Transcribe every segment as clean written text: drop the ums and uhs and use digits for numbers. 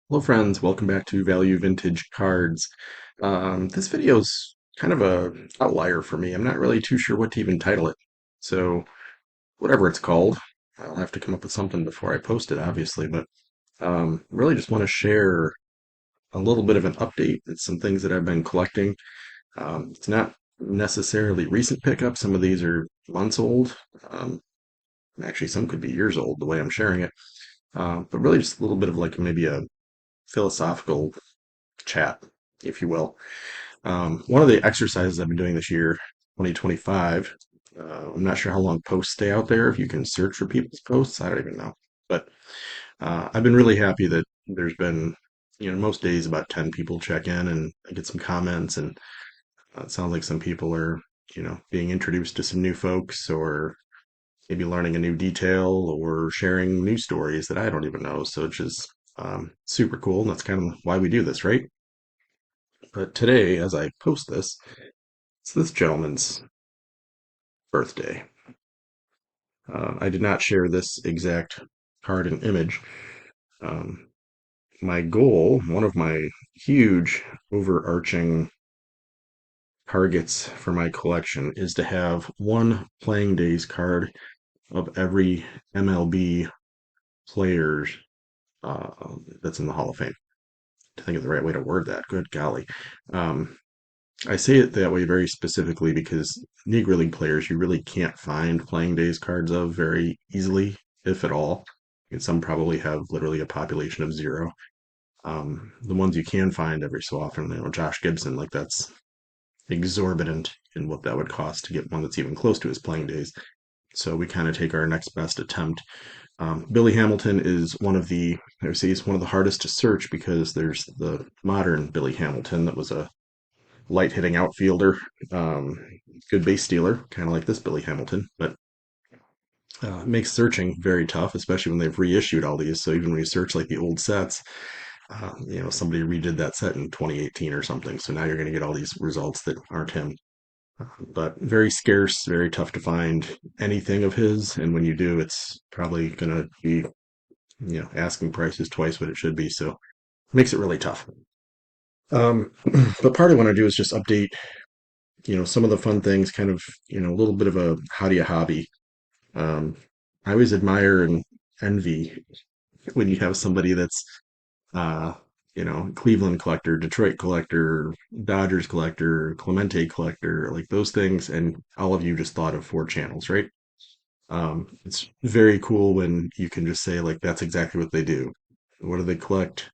Hello friends, welcome back to Value Vintage Cards. This video's kind of a outlier for me. I'm not really too sure what to even title it. So whatever it's called, I'll have to come up with something before I post it, obviously. But really just want to share a little bit of an update and some things that I've been collecting. It's not necessarily recent pickups. Some of these are months old. Um, Actually, some could be years old, the way I'm sharing it. But really just a little bit of like maybe a philosophical chat, if you will. One of the exercises I've been doing this year, 2025, I'm not sure how long posts stay out there. If you can search for people's posts, I don't even know. But I've been really happy that there's been, most days about 10 people check in and I get some comments, and it sounds like some people are, being introduced to some new folks or maybe learning a new detail or sharing news stories that I don't even know. So it's just super cool. And that's kind of why we do this, right? But today, as I post this, it's this gentleman's birthday. I did not share this exact card and image. Um, my goal, one of my huge overarching targets for my collection, is to have one playing days card of every MLB players that's in the Hall of Fame. To think of the right way to word that. Good golly. Um, I say it that way very specifically because Negro League players you really can't find playing days cards of very easily, if at all. And some probably have literally a population of zero. The ones you can find every so often, Josh Gibson, like that's exorbitant in what that would cost to get one that's even close to his playing days. So we kind of take our next best attempt. Billy Hamilton is one of the, I would say, he's one of the hardest to search because there's the modern Billy Hamilton that was a light hitting outfielder, um, good base stealer, kind of like this Billy Hamilton, but it makes searching very tough, especially when they've reissued all these. So even when you search like the old sets, somebody redid that set in 2018 or something. So now you're going to get all these results that aren't him. But very scarce, very tough to find anything of his. And when you do, it's probably going to be, asking prices twice what it should be. So it makes it really tough. Um, but part of what I do is just update some of the fun things, kind of, a little bit of a howdy a hobby. Um, I always admire and envy when you have somebody that's, uh, Cleveland collector, Detroit collector, Dodgers collector, Clemente collector, like those things, and all of you just thought of four channels, right? It's very cool when you can just say, like, that's exactly what they do. What do they collect?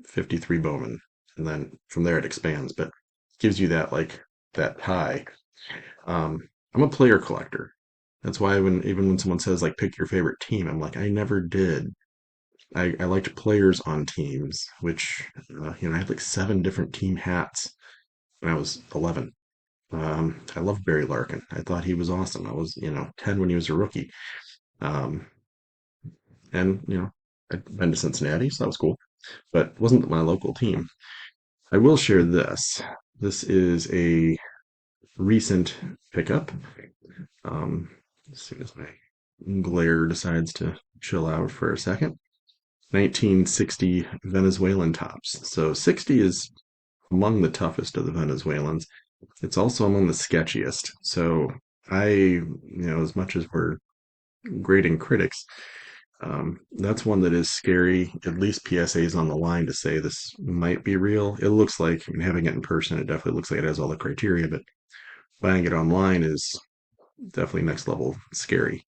53 Bowman. And then from there it expands, but gives you that, like, that high. I'm a player collector. That's why even when someone says like pick your favorite team, I'm like I never did. I liked players on teams, which I had like seven different team hats when I was 11. I loved Barry Larkin. I thought he was awesome. I was 10 when he was a rookie. Um, and I'd been to Cincinnati, so that was cool. But it wasn't my local team. I will share this. This is a recent pickup. As soon as my glare decides to chill out for a second. 1960 Venezuelan tops. So 60 is among the toughest of the Venezuelans. It's also among the sketchiest. So as much as we're grading critics, that's one that is scary. At least PSA's on the line to say this might be real. It looks like, having it in person, it definitely looks like it has all the criteria, but buying it online is definitely next level scary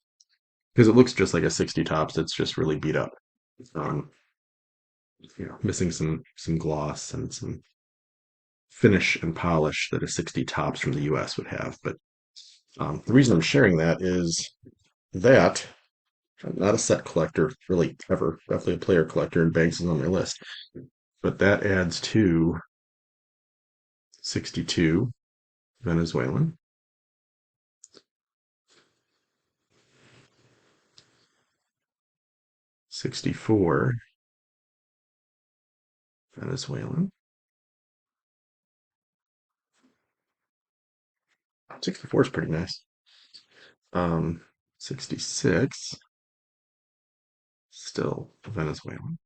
because it looks just like a 60 tops. It's just really beat up. Um, missing some gloss and some finish and polish that a 60 tops from the US would have. But the reason I'm sharing that is that I'm not a set collector really ever. Definitely a player collector, and Banks is on my list. But that adds to 62 Venezuelan, 64 Venezuelan, 64 is pretty nice. 66 still Venezuelan.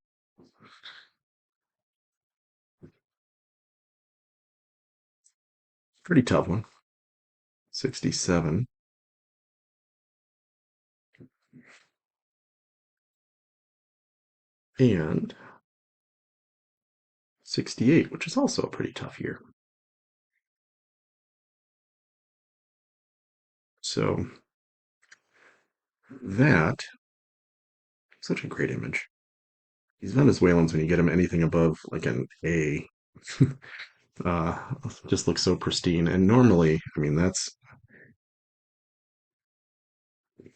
Pretty tough one. 67 and 68, which is also a pretty tough year. So that, such a great image. These Venezuelans, when you get them anything above like an A, uh, just looks so pristine. And normally, I mean, that's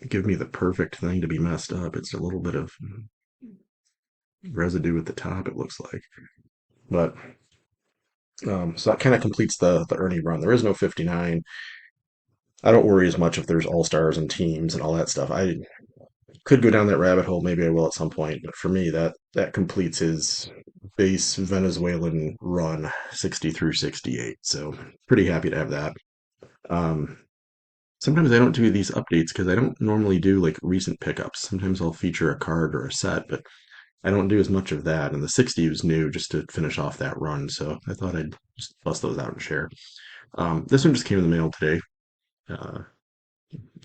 give me the perfect thing to be messed up. It's a little bit of residue at the top, it looks like. But so that kind of completes the Ernie run. There is no 59. I don't worry as much if there's all stars and teams and all that stuff. I could go down that rabbit hole. Maybe I will at some point. But for me, that completes his base Venezuelan run, 60 through 68. So pretty happy to have that. Um, Sometimes I don't do these updates because I don't normally do like recent pickups. Sometimes I'll feature a card or a set, but I don't do as much of that. And the 60 was new just to finish off that run. So I thought I'd just bust those out and share. This one just came in the mail today. Uh,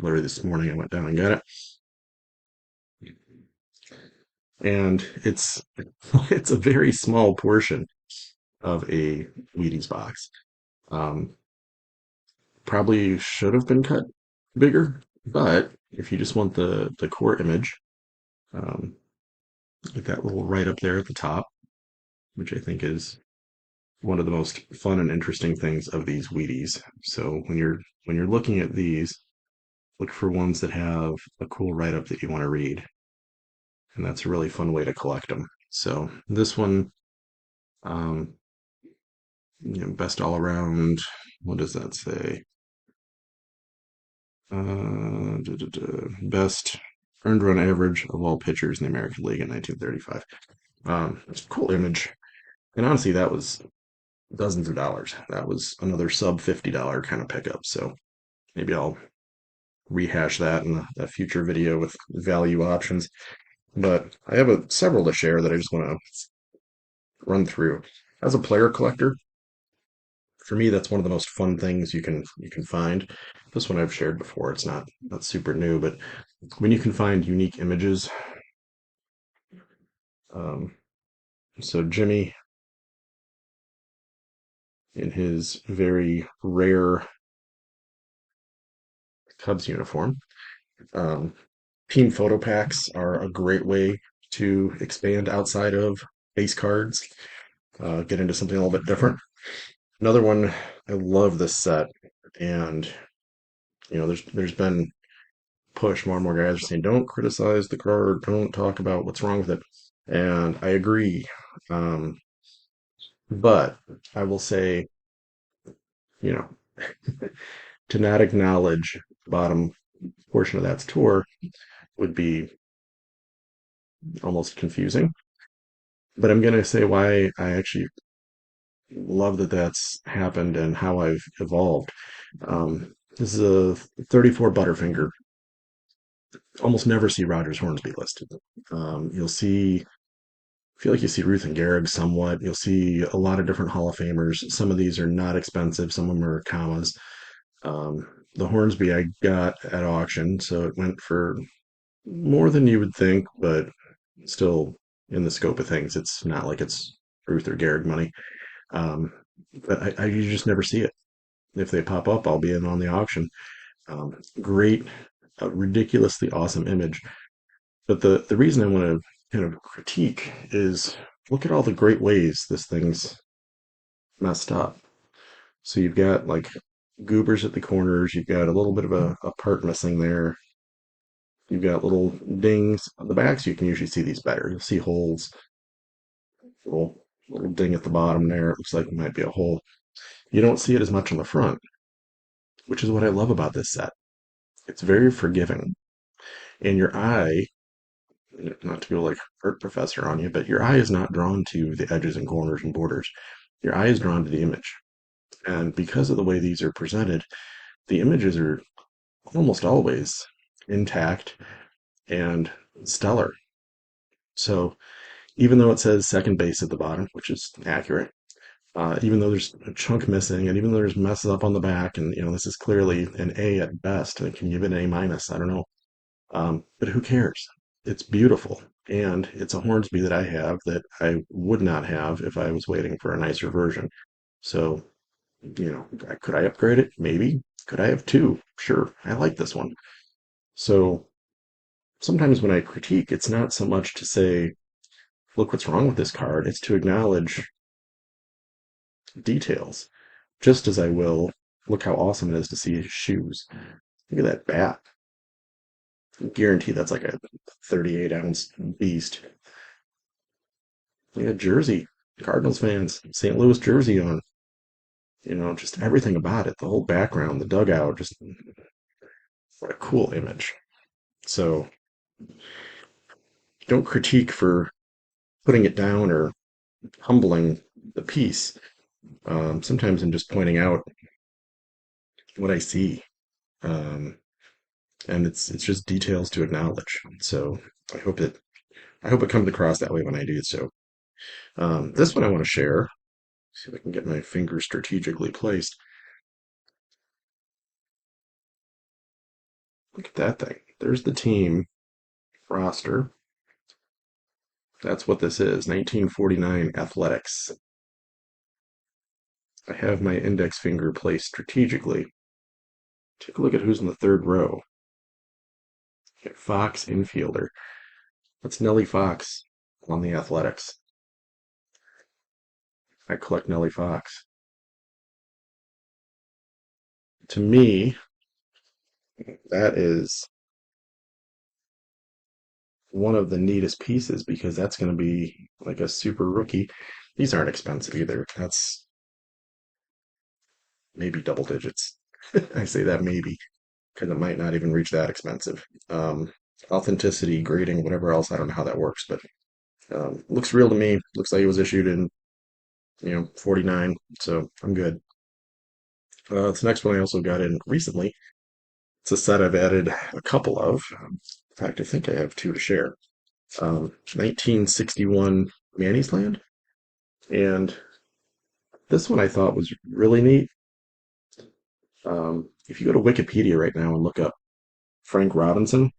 Literally this morning, I went down and got it, and it's a very small portion of a Wheaties box. Um, Probably should have been cut bigger, but if you just want the core image, um, like that little right up there at the top, which I think is one of the most fun and interesting things of these Wheaties. So when you're looking at these, look for ones that have a cool write up that you want to read, and that's a really fun way to collect them. So this one, um, best all around. What does that say? Best earned run average of all pitchers in the American League in 1935. It's a cool image, and honestly, that was dozens of dollars. That was another sub $50 kind of pickup. So maybe I'll rehash that in a future video with value options. But I have several to share that I just want to run through. As a player collector, for me, that's one of the most fun things you can find. This one I've shared before. It's not super new, but when you can find unique images. Um, so Jimmy, in his very rare Cubs uniform, um, team photo packs are a great way to expand outside of base cards, get into something a little bit different. Another one, I love this set, and there's been push. More and more guys are saying, don't criticize the card, don't talk about what's wrong with it. And I agree. Um, but I will say, you know, to not acknowledge the bottom portion of that tour would be almost confusing. But I'm going to say why I actually love that that's happened and how I've evolved. This is a 34 Butterfinger. Almost never see Rogers Hornsby listed. You'll see feel like you see Ruth and Gehrig somewhat. You'll see a lot of different Hall of Famers. Some of these are not expensive. Some of them are commas. Um, the Hornsby I got at auction, so it went for more than you would think, but still in the scope of things. It's not like it's Ruth or Gehrig money. Um, but you just never see it. If they pop up, I'll be in on the auction. Great, ridiculously awesome image. But the reason I want to kind of critique is look at all the great ways this thing's messed up. So you've got like goobers at the corners, you've got a little bit of a part missing there, you've got little dings on the backs. You can usually see these better. You'll see holes, little ding at the bottom there. It looks like it might be a hole. You don't see it as much on the front, which is what I love about this set. It's very forgiving. And your eye, not to go like art professor on you, but your eye is not drawn to the edges and corners and borders. Your eye is drawn to the image. And because of the way these are presented, the images are almost always intact and stellar. So even though it says second base at the bottom, which is accurate, even though there's a chunk missing, and even though there's messes up on the back, and this is clearly an A at best. I can give it an A minus. I don't know, but who cares? It's beautiful, and it's a Hornsby that I have that I would not have if I was waiting for a nicer version. So, could I upgrade it? Maybe. Could I have two? Sure. I like this one. So sometimes when I critique, it's not so much to say, look what's wrong with this card. It's to acknowledge details, just as I will look how awesome it is to see his shoes. Look at that bat. I guarantee that's like a 38-ounce beast. Look at jersey. Cardinals fans, St. Louis jersey on. Just everything about it, the whole background, the dugout, just what a cool image. So don't critique for putting it down or humbling the piece. Sometimes I'm just pointing out what I see. Um, and it's just details to acknowledge. So I hope it I hope it comes across that way when I do so. This one I want to share. See if I can get my finger strategically placed. Look at that thing. There's the team roster. That's what this is. 1949 Athletics. I have my index finger placed strategically. Take a look at who's in the third row. Fox infielder. That's Nellie Fox on the Athletics. I collect Nellie Fox. To me, that is one of the neatest pieces because that's going to be like a super rookie. These aren't expensive either. That's maybe double digits. I say that maybe because it might not even reach that expensive. Authenticity, grading, whatever else. I don't know how that works, but looks real to me. Looks like it was issued in 49, so I'm good. This next one I also got in recently. It's a set I've added a couple of. In fact, I think I have two to share. 1961 Manny's Land, and this one I thought was really neat. If you go to Wikipedia right now and look up Frank Robinson,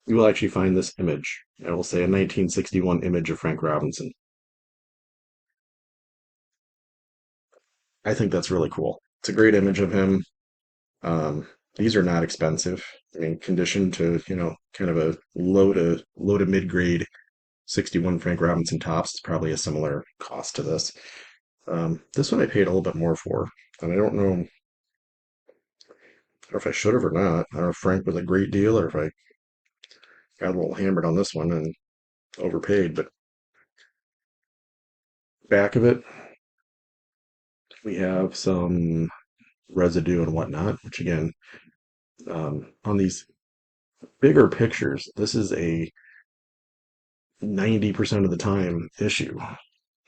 you will actually find this image. I will say a 1961 image of Frank Robinson. I think that's really cool. It's a great image of him. Um, these are not expensive. I mean, conditioned to, kind of a low to mid grade 61 Frank Robinson tops is probably a similar cost to this. This one I paid a little bit more for, and I don't know if I should have or not. I don't know if Frank was a great deal or if I got a little hammered on this one and overpaid, but back of it, we have some residue and whatnot, which again, on these bigger pictures, this is a 90% of the time issue.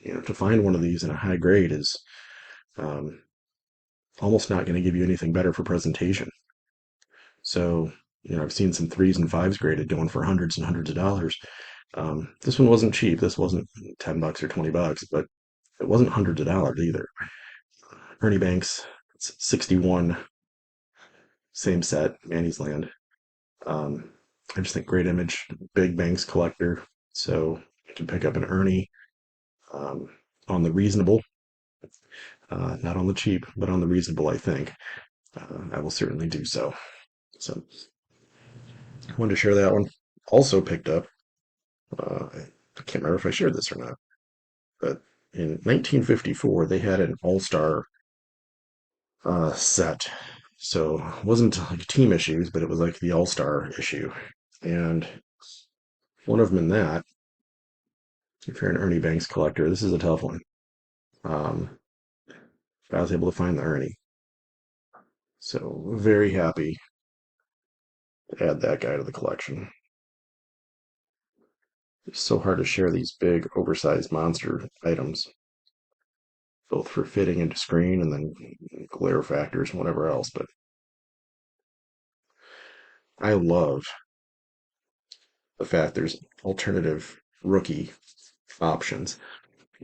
To find one of these in a high grade is um, almost not going to give you anything better for presentation. So, I've seen some threes and fives graded going for hundreds and hundreds of dollars. This one wasn't cheap. This wasn't $10 or $20, but it wasn't hundreds of dollars either. Ernie Banks, it's 61, same set, Manny's Land. I just think great image, big Banks collector. So you can pick up an Ernie um, on the reasonable, not on the cheap, but on the reasonable, I think. I will certainly do so. So I wanted to share that one. Also picked up, I can't remember if I shared this or not, but in 1954, they had an all-star set. So it wasn't like team issues, but it was like the all-star issue. And one of them in that, if you're an Ernie Banks collector, this is a tough one. Um, I was able to find the Ernie. So very happy to add that guy to the collection. It's so hard to share these big, oversized monster items, both for fitting into screen and then glare factors and whatever else. But I love the fact there's alternative rookie options.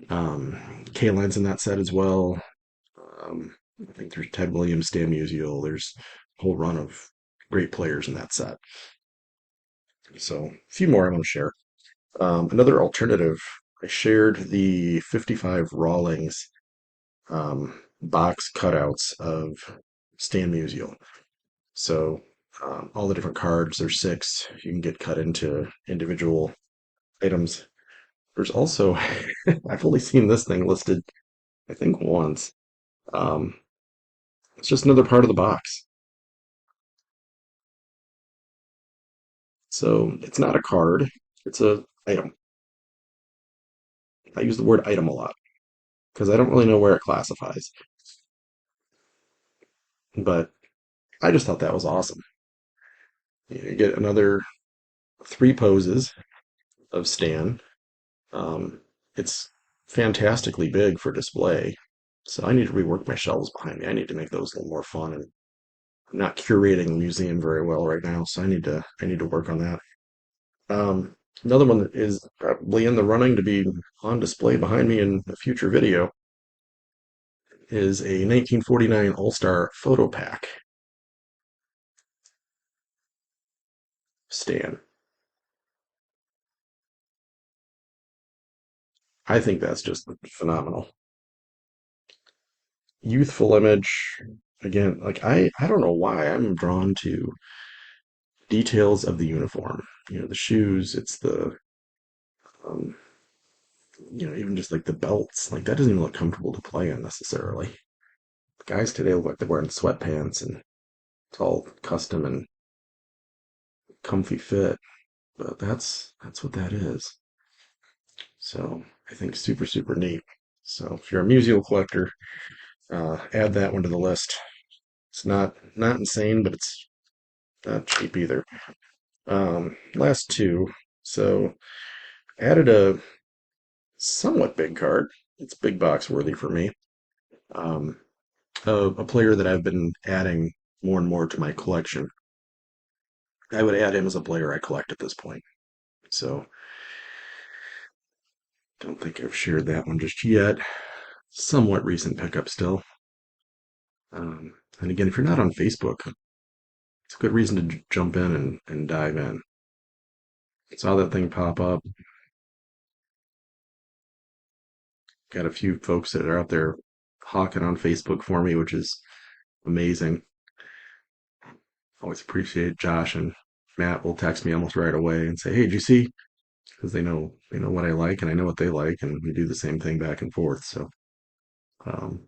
Um, Kaline's in that set as well. I think there's Ted Williams, Stan Musial. There's a whole run of great players in that set. So a few more I want to share. Another alternative, I shared the 55 Rawlings box cutouts of Stan Musial. So all the different cards, there's six. You can get cut into individual items. There's also, I've only seen this thing listed, I think once. Um, it's just another part of the box. So it's not a card, it's a item. I use the word item a lot because I don't really know where it classifies. But I just thought that was awesome. You get another three poses of Stan. Um, it's fantastically big for display. So I need to rework my shelves behind me. I need to make those a little more fun. And I'm not curating the museum very well right now, so I need to work on that. Um, Another one that is probably in the running to be on display behind me in a future video is a 1949 All-Star photo pack Stan. I think that's just phenomenal. Youthful image. Again, like I don't know why I'm drawn to details of the uniform. The shoes, it's the um, even just like the belts, like that doesn't even look comfortable to play in necessarily. Guys today look like they're wearing sweatpants and it's all custom and comfy fit, but that's what that is. So I think super, super neat. So if you're a musical collector, add that one to the list. It's not insane, but it's not cheap either. Last two. So added a somewhat big card. It's big box worthy for me. Um, a player that I've been adding more and more to my collection. I would add him as a player I collect at this point. So don't think I've shared that one just yet. Somewhat recent pickup still. And again, if you're not on Facebook, it's a good reason to jump in and dive in. Saw that thing pop up. Got a few folks that are out there hawking on Facebook for me, which is amazing. Always appreciate Josh and Matt will text me almost right away and say, "Hey, did you see?" Because they know what I like and I know what they like, and we do the same thing back and forth. So, um,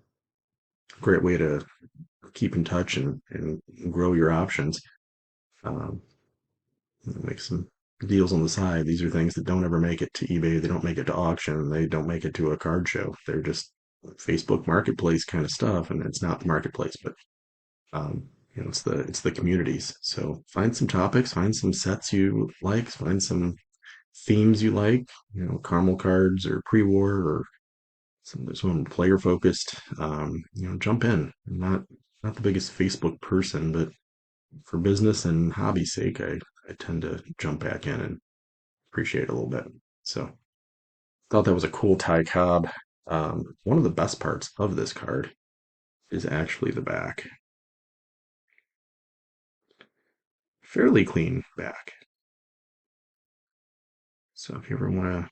great way to keep in touch and grow your options. Um, make some deals on the side. These are things that don't ever make it to eBay. They don't make it to auction. They don't make it to a card show. They're just Facebook Marketplace kind of stuff, and it's not the marketplace, but um, it's the communities. So find some topics, find some sets you like, find some themes you like. Caramel cards or pre-war or some player focused. Jump in. I'm not the biggest Facebook person, but for business and hobby sake, I tend to jump back in and appreciate it a little bit. So thought that was a cool Ty Cobb. One of the best parts of this card is actually the back. Fairly clean back. So if you ever want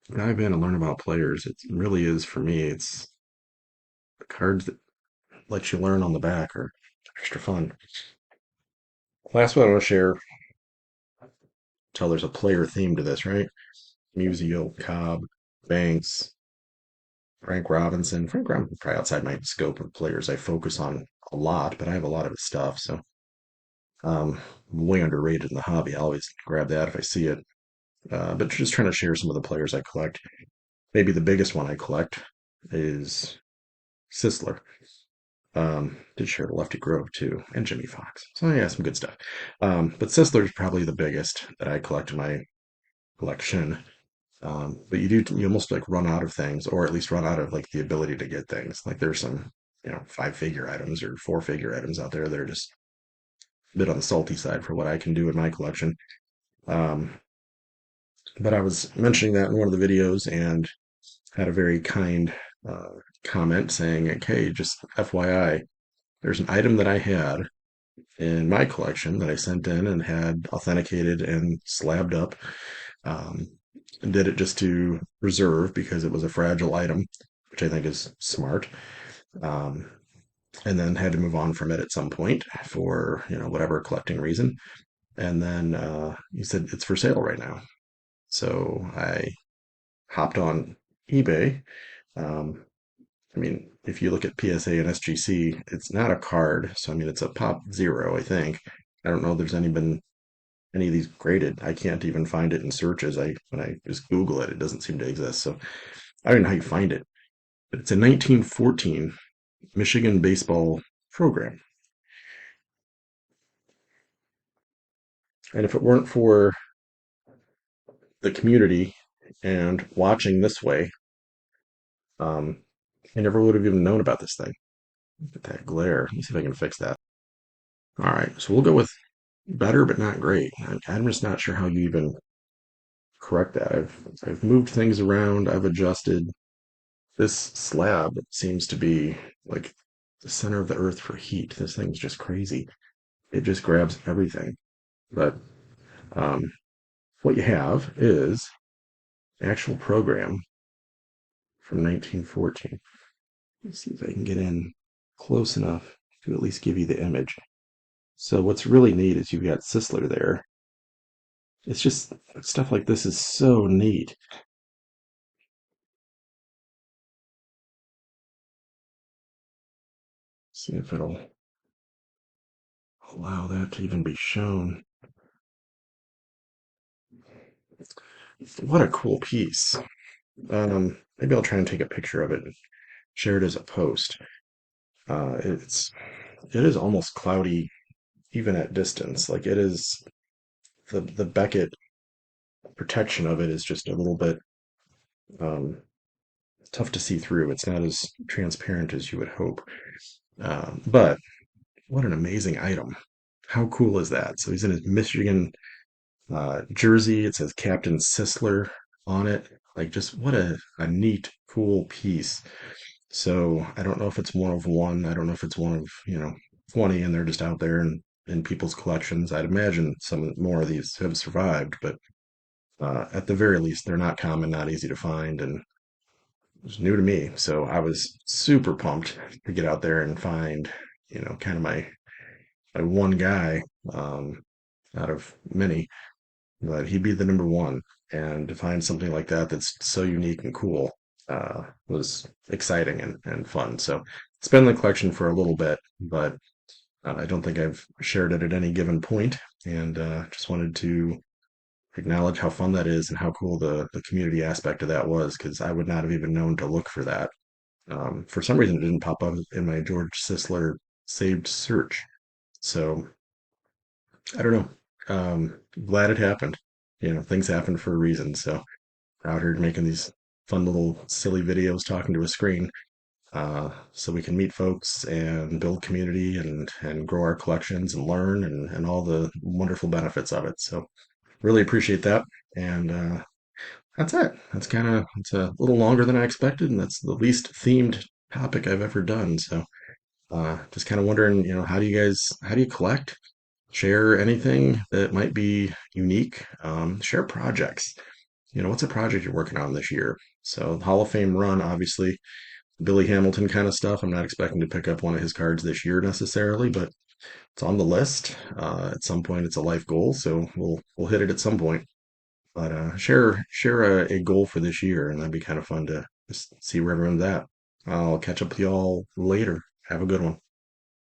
to dive in and learn about players, it really is for me. It's the cards that let you learn on the back are extra fun. Last one I want to share. Tell there's a player theme to this, right? Musial, Cobb, Banks, Frank Robinson. Frank Robinson probably outside my scope of players I focus on a lot, but I have a lot of his stuff, so way underrated in the hobby. I always grab that if I see it. But just trying to share some of the players I collect. Maybe the biggest one I collect is Sisler. Did share Lefty Grove too, and Jimmy Fox. So yeah, some good stuff. But Sisler's probably the biggest that I collect in my collection. But you almost like run out of things, or at least run out of like the ability to get things. Like there's some, five-figure items or four-figure items out there that are just a bit on the salty side for what I can do in my collection. Um, but I was mentioning that in one of the videos, and had a very kind uh, comment saying, "Okay, just FYI, there's an item that I had in my collection that I sent in and had authenticated and slabbed up. Um, and did it just to reserve because it was a fragile item, which I think is smart. Um, and then had to move on from it at some point for whatever collecting reason. And then he said it's for sale right now. So I hopped on eBay. Um, I mean, if you look at PSA and SGC, it's not a card. So I mean, it's a pop zero, I think. I don't know if there's been any of these graded. I can't even find it in searches. I when I just Google it, it doesn't seem to exist. So I don't know how you find it. But it's a 1914 Michigan baseball program. And if it weren't for the community and watching this way, um, I never would have even known about this thing. Look at that glare. Let me see if I can fix that. All right, so we'll go with better but not great. I'm just not sure how you even correct that. I've moved things around. I've adjusted. This slab seems to be like the center of the earth for heat. This thing's just crazy. It just grabs everything. But um, what you have is an actual program from 1914. Let's see if I can get in close enough to at least give you the image. So what's really neat is you've got Sisler there. It's just stuff like this is so neat. See if it'll allow that to even be shown. What a cool piece. Maybe I'll try and take a picture of it and share it as a post. It is almost cloudy even at distance. Like it is the Beckett protection of it is just a little bit um, tough to see through. It's not as transparent as you would hope. But what an amazing item. How cool is that? So he's in his Michigan jersey. It says Captain Sisler on it. Like just what a neat, cool piece. So I don't know if it's one of one. I don't know if it's one of, 20 and they're just out there in people's collections. I'd imagine some more of these have survived, but at the very least, they're not common, not easy to find, and it was new to me. So I was super pumped to get out there and find, kind of my one guy um, out of many, but he'd be the number one. And to find something like that that's so unique and cool was exciting and fun. So it's been in the collection for a little bit, but I don't think I've shared it at any given point, and just wanted to acknowledge how fun that is and how cool the community aspect of that was, because I would not have even known to look for that. For some reason, it didn't pop up in my George Sisler saved search. So I don't know. Glad it happened. Things happen for a reason. So out here making these fun little silly videos talking to a screen so we can meet folks and build community and grow our collections and learn and all the wonderful benefits of it. So really appreciate that. And that's it. It's a little longer than I expected, and that's the least themed topic I've ever done. So just kind of wondering, how do you collect? Share anything that might be unique. Share projects. What's a project you're working on this year? So Hall of Fame run, obviously, Billy Hamilton kind of stuff. I'm not expecting to pick up one of his cards this year necessarily, but it's on the list. At some point, it's a life goal, so we'll hit it at some point. But share a goal for this year, and that'd be kind of fun to just see where everyone's at. I'll catch up with y'all later. Have a good one.